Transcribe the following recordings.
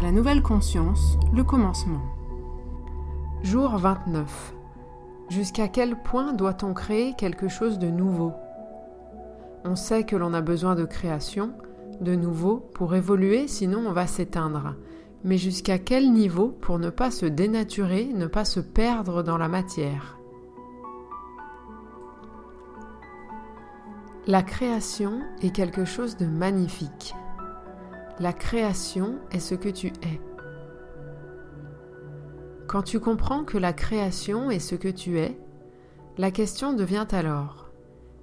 La nouvelle conscience, le commencement. Jour 29. Jusqu'à quel point doit-on créer quelque chose de nouveau ? On sait que l'on a besoin de création, de nouveau, pour évoluer, sinon on va s'éteindre. Mais jusqu'à quel niveau pour ne pas se dénaturer, ne pas se perdre dans la matière ? La création est quelque chose de magnifique. La création est ce que tu es. Quand tu comprends que la création est ce que tu es, la question devient alors,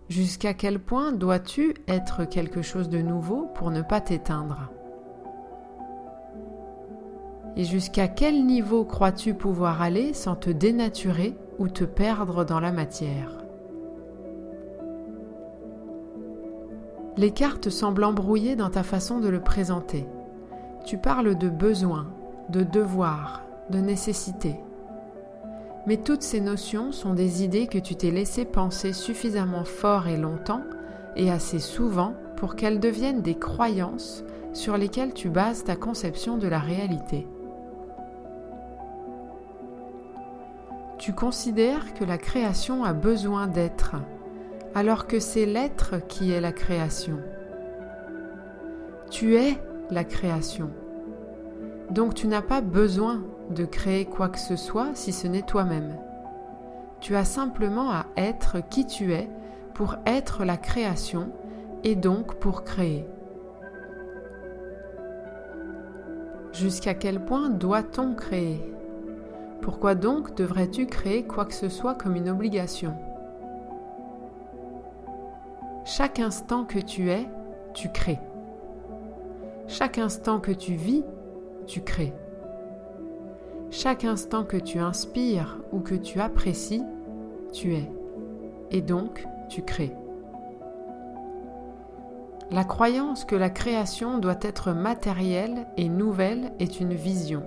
jusqu'à quel point dois-tu être quelque chose de nouveau pour ne pas t'éteindre ? Et jusqu'à quel niveau crois-tu pouvoir aller sans te dénaturer ou te perdre dans la matière ? Les cartes semblent embrouillées dans ta façon de le présenter. Tu parles de besoin, de devoir, de nécessité. Mais toutes ces notions sont des idées que tu t'es laissé penser suffisamment fort et longtemps, et assez souvent pour qu'elles deviennent des croyances sur lesquelles tu bases ta conception de la réalité. Tu considères que la création a besoin d'être, alors que c'est l'être qui est la création. Tu es la création. Donc tu n'as pas besoin de créer quoi que ce soit si ce n'est toi-même. Tu as simplement à être qui tu es pour être la création et donc pour créer. Jusqu'à quel point doit-on créer ? Pourquoi donc devrais-tu créer quoi que ce soit comme une obligation ? Chaque instant que tu es, tu crées. Chaque instant que tu vis, tu crées. Chaque instant que tu inspires ou que tu apprécies, tu es. Et donc, tu crées. La croyance que la création doit être matérielle et nouvelle est une vision,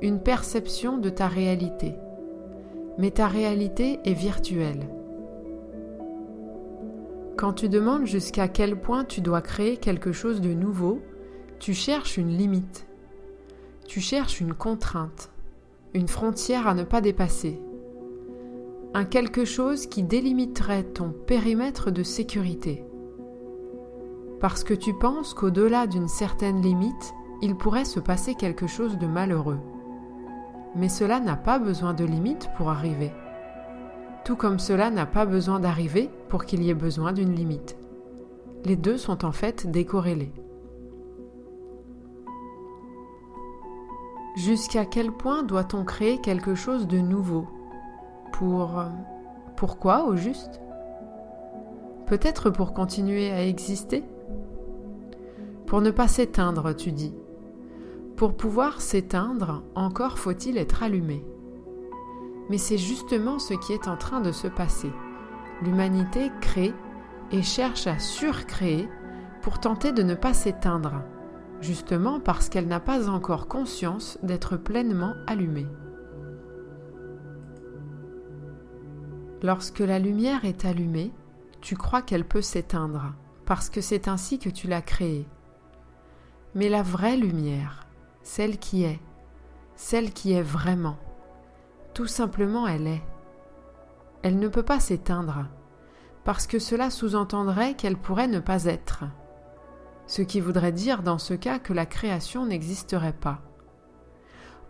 une perception de ta réalité. Mais ta réalité est virtuelle. Quand tu demandes jusqu'à quel point tu dois créer quelque chose de nouveau, tu cherches une limite. Tu cherches une contrainte, une frontière à ne pas dépasser. Un quelque chose qui délimiterait ton périmètre de sécurité. Parce que tu penses qu'au-delà d'une certaine limite, il pourrait se passer quelque chose de malheureux. Mais cela n'a pas besoin de limite pour arriver. Tout comme cela n'a pas besoin d'arriver pour qu'il y ait besoin d'une limite. Les deux sont en fait décorrélés. Jusqu'à quel point doit-on créer quelque chose de nouveau ? Pourquoi au juste ? Peut-être pour continuer à exister ? Pour ne pas s'éteindre, tu dis. Pour pouvoir s'éteindre, encore faut-il être allumé. Mais c'est justement ce qui est en train de se passer. L'humanité crée et cherche à surcréer pour tenter de ne pas s'éteindre, justement parce qu'elle n'a pas encore conscience d'être pleinement allumée. Lorsque la lumière est allumée, tu crois qu'elle peut s'éteindre, parce que c'est ainsi que tu l'as créée. Mais la vraie lumière, celle qui est vraiment, tout simplement elle est. Elle ne peut pas s'éteindre, parce que cela sous-entendrait qu'elle pourrait ne pas être. Ce qui voudrait dire dans ce cas que la création n'existerait pas.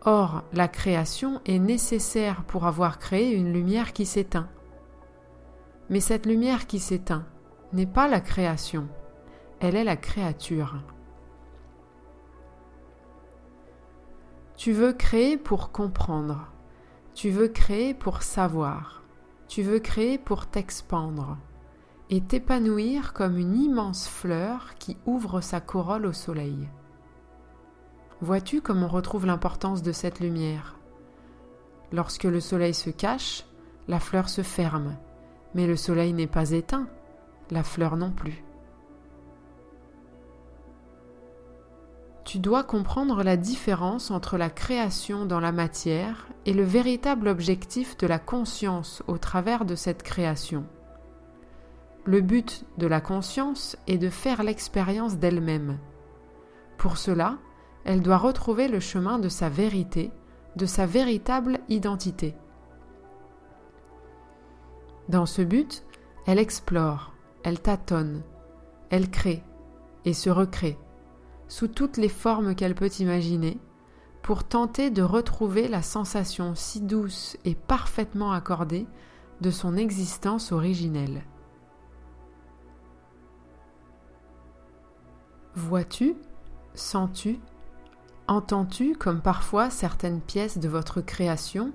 Or, la création est nécessaire pour avoir créé une lumière qui s'éteint. Mais cette lumière qui s'éteint n'est pas la création, elle est la créature. Tu veux créer pour comprendre. Tu veux créer pour savoir, tu veux créer pour t'expandre et t'épanouir comme une immense fleur qui ouvre sa corolle au soleil. Vois-tu comme on retrouve l'importance de cette lumière ? Lorsque le soleil se cache, la fleur se ferme, mais le soleil n'est pas éteint, la fleur non plus. Tu dois comprendre la différence entre la création dans la matière et le véritable objectif de la conscience au travers de cette création. Le but de la conscience est de faire l'expérience d'elle-même. Pour cela, Elle doit retrouver le chemin de sa vérité, de sa véritable identité. Dans ce but, elle explore, elle tâtonne, elle crée et se recrée, sous toutes les formes qu'elle peut imaginer, pour tenter de retrouver la sensation si douce et parfaitement accordée de son existence originelle. Vois-tu, sens-tu, entends-tu comme parfois certaines pièces de votre création,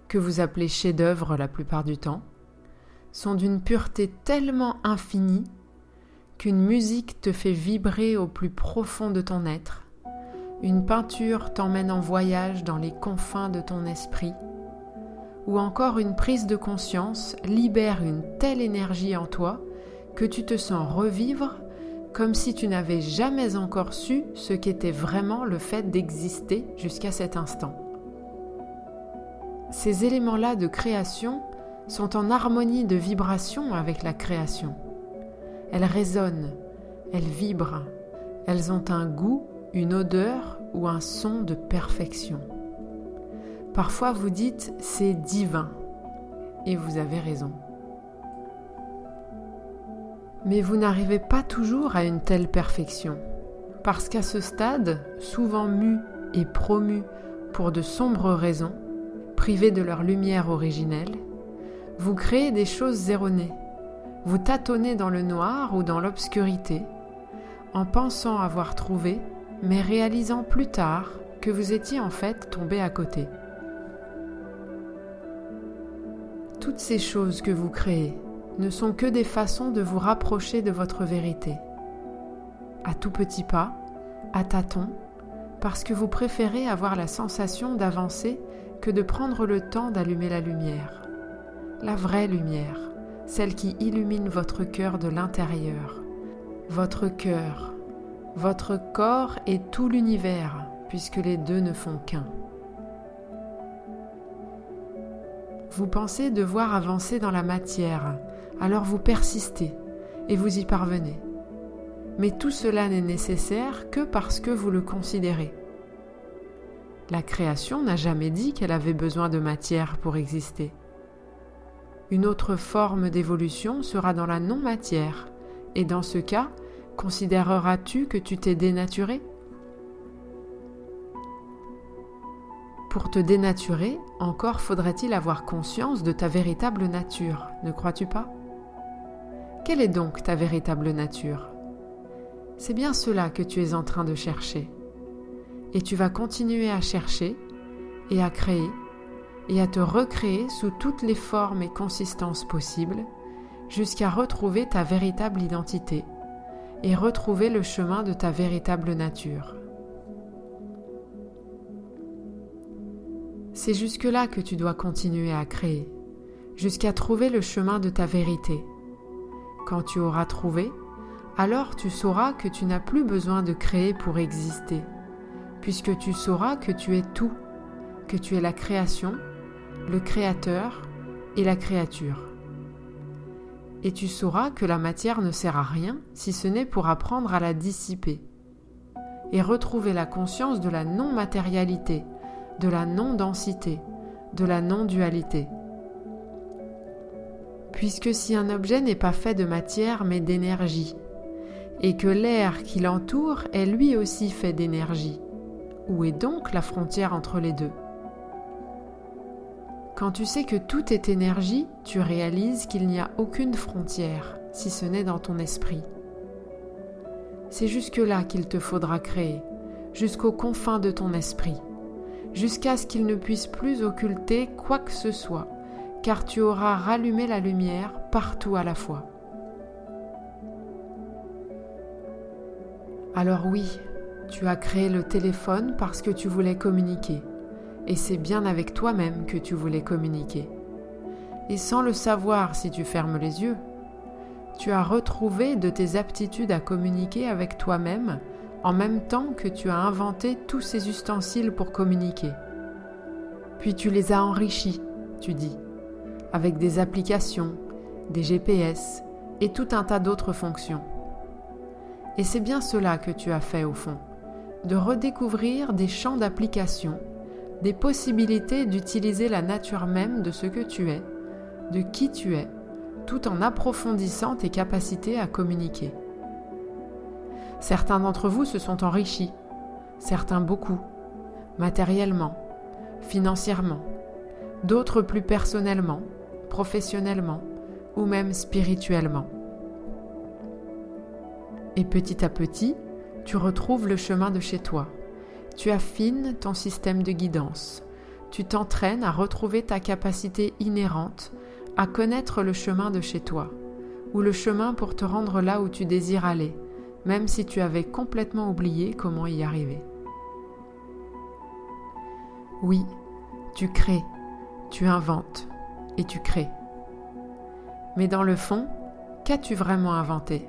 que vous appelez chef-d'œuvre la plupart du temps, sont d'une pureté tellement infinie qu'une musique te fait vibrer au plus profond de ton être, une peinture t'emmène en voyage dans les confins de ton esprit, ou encore une prise de conscience libère une telle énergie en toi que tu te sens revivre comme si tu n'avais jamais encore su ce qu'était vraiment le fait d'exister jusqu'à cet instant. Ces éléments-là de création sont en harmonie de vibration avec la création. Elles résonnent, elles vibrent, elles ont un goût, une odeur ou un son de perfection. Parfois vous dites « c'est divin » et vous avez raison. Mais vous n'arrivez pas toujours à une telle perfection, parce qu'à ce stade, souvent mus et promus pour de sombres raisons, privés de leur lumière originelle, vous créez des choses erronées, vous tâtonnez dans le noir ou dans l'obscurité, en pensant avoir trouvé, mais réalisant plus tard que vous étiez en fait tombé à côté. Toutes ces choses que vous créez ne sont que des façons de vous rapprocher de votre vérité. À tout petit pas, à tâtons, parce que vous préférez avoir la sensation d'avancer que de prendre le temps d'allumer la lumière. La vraie lumière, celle qui illumine votre cœur de l'intérieur. Votre cœur, votre corps et tout l'univers, puisque les deux ne font qu'un. Vous pensez devoir avancer dans la matière, alors vous persistez et vous y parvenez. Mais tout cela n'est nécessaire que parce que vous le considérez. La création n'a jamais dit qu'elle avait besoin de matière pour exister. Une autre forme d'évolution sera dans la non-matière, et dans ce cas, considéreras-tu que tu t'es dénaturé ? Pour te dénaturer, encore faudrait-il avoir conscience de ta véritable nature, ne crois-tu pas ? Quelle est donc ta véritable nature ? C'est bien cela que tu es en train de chercher. Et tu vas continuer à chercher et à créer et à te recréer sous toutes les formes et consistances possibles jusqu'à retrouver ta véritable identité et retrouver le chemin de ta véritable nature. C'est jusque-là que tu dois continuer à créer, jusqu'à trouver le chemin de ta vérité. Quand tu auras trouvé, alors tu sauras que tu n'as plus besoin de créer pour exister, puisque tu sauras que tu es tout, que tu es la création, le créateur et la créature. Et tu sauras que la matière ne sert à rien si ce n'est pour apprendre à la dissiper, et retrouver la conscience de la non-matérialité, de la non-densité, de la non-dualité. Puisque si un objet n'est pas fait de matière mais d'énergie, et que l'air qui l'entoure est lui aussi fait d'énergie, où est donc la frontière entre les deux ? Quand tu sais que tout est énergie, tu réalises qu'il n'y a aucune frontière, si ce n'est dans ton esprit. C'est jusque-là qu'il te faudra créer, jusqu'aux confins de ton esprit, jusqu'à ce qu'il ne puisse plus occulter quoi que ce soit, car tu auras rallumé la lumière partout à la fois. Alors oui, tu as créé le téléphone parce que tu voulais communiquer, et c'est bien avec toi-même que tu voulais communiquer. Et sans le savoir si tu fermes les yeux, tu as retrouvé de tes aptitudes à communiquer avec toi-même en même temps que tu as inventé tous ces ustensiles pour communiquer. Puis tu les as enrichis, tu dis, avec des applications, des GPS et tout un tas d'autres fonctions. Et c'est bien cela que tu as fait au fond, de redécouvrir des champs d'application, des possibilités d'utiliser la nature même de ce que tu es, de qui tu es, tout en approfondissant tes capacités à communiquer. Certains d'entre vous se sont enrichis, certains beaucoup, matériellement, financièrement, d'autres plus personnellement, professionnellement ou même spirituellement. Et petit à petit, tu retrouves le chemin de chez toi. Tu affines ton système de guidance. Tu t'entraînes à retrouver ta capacité inhérente à connaître le chemin de chez toi, ou le chemin pour te rendre là où tu désires aller, même si tu avais complètement oublié comment y arriver. Oui, tu crées, tu inventes et tu crées. Mais dans le fond, qu'as-tu vraiment inventé ?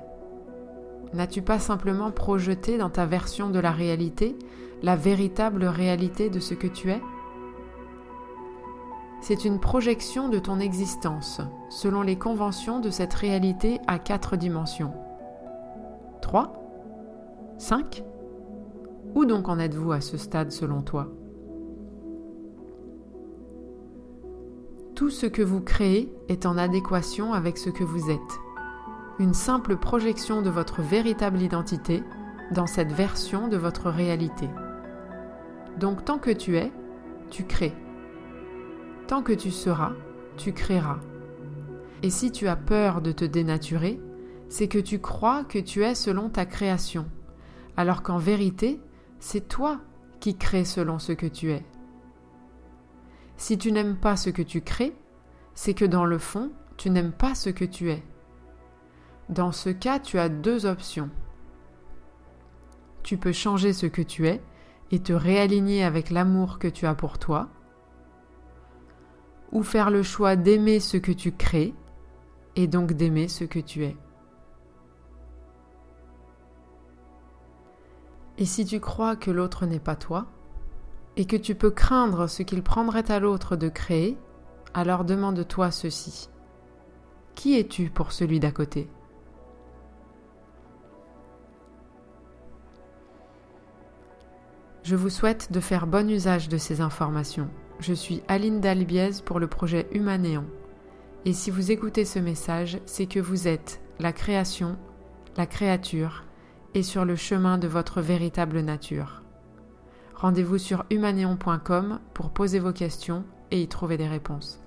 N'as-tu pas simplement projeté dans ta version de la réalité la véritable réalité de ce que tu es ? C'est une projection de ton existence, selon les conventions de cette réalité à 4 dimensions. 3 ? 5 ? Où donc en êtes-vous à ce stade selon toi ? Tout ce que vous créez est en adéquation avec ce que vous êtes. Une simple projection de votre véritable identité dans cette version de votre réalité. Donc tant que tu es, tu crées. Tant que tu seras, tu créeras. Et si tu as peur de te dénaturer, c'est que tu crois que tu es selon ta création, alors qu'en vérité, c'est toi qui crées selon ce que tu es. Si tu n'aimes pas ce que tu crées, c'est que dans le fond, tu n'aimes pas ce que tu es. Dans ce cas, tu as 2 options. Tu peux changer ce que tu es et te réaligner avec l'amour que tu as pour toi, ou faire le choix d'aimer ce que tu crées et donc d'aimer ce que tu es. Et si tu crois que l'autre n'est pas toi, et que tu peux craindre ce qu'il prendrait à l'autre de créer, alors demande-toi ceci. Qui es-tu pour celui d'à côté ? Je vous souhaite de faire bon usage de ces informations. Je suis Aline Dalbiez pour le projet Humanéon. Et si vous écoutez ce message, c'est que vous êtes la création, la créature et sur le chemin de votre véritable nature. Rendez-vous sur humanéon.com pour poser vos questions et y trouver des réponses.